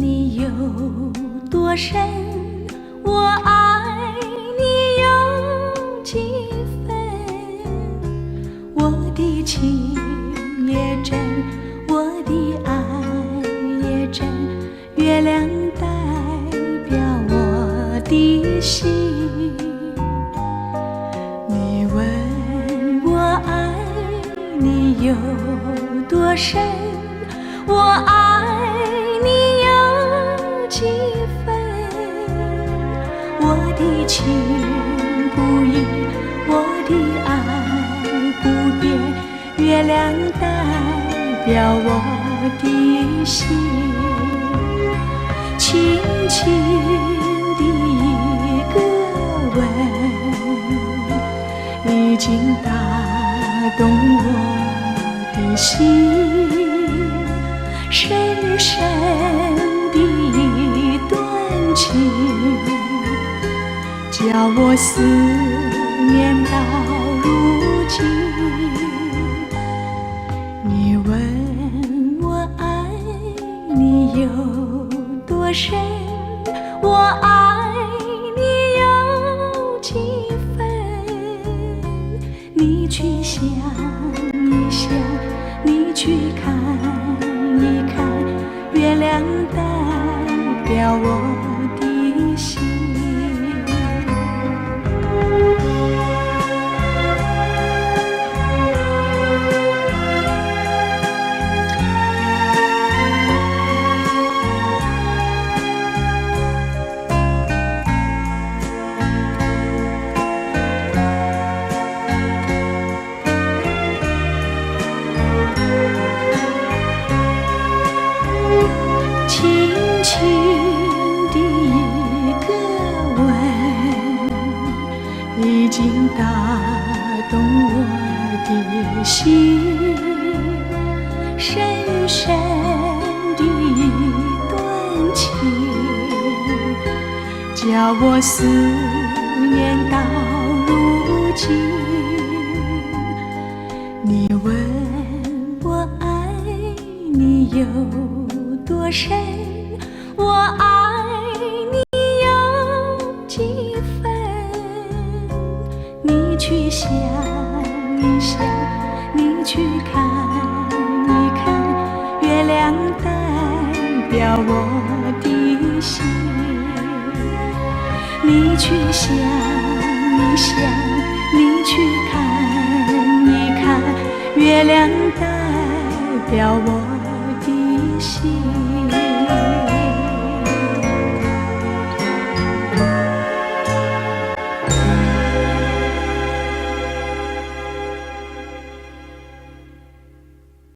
你有多深，我爱你有几分。我的情也真，我的爱也真，月亮代表我的心。你问我爱你有多深，我爱你有几分。我的情不移，我的爱不变，月亮代表我的心。轻轻的一个吻，已经打动我的心。深深的一段情，叫我思念到如今。你问我爱你有多深，我爱你有几分。你去想一想，你去看一看，月亮代表我的心。轻轻的一个吻，已经打动我的心。深深的一段情，叫我思念到如今。你问我爱你有多深，我爱你有几分。你去想一想，你去看一看，月亮代表我的心。你去想一想，你去看一看，月亮代表我的心。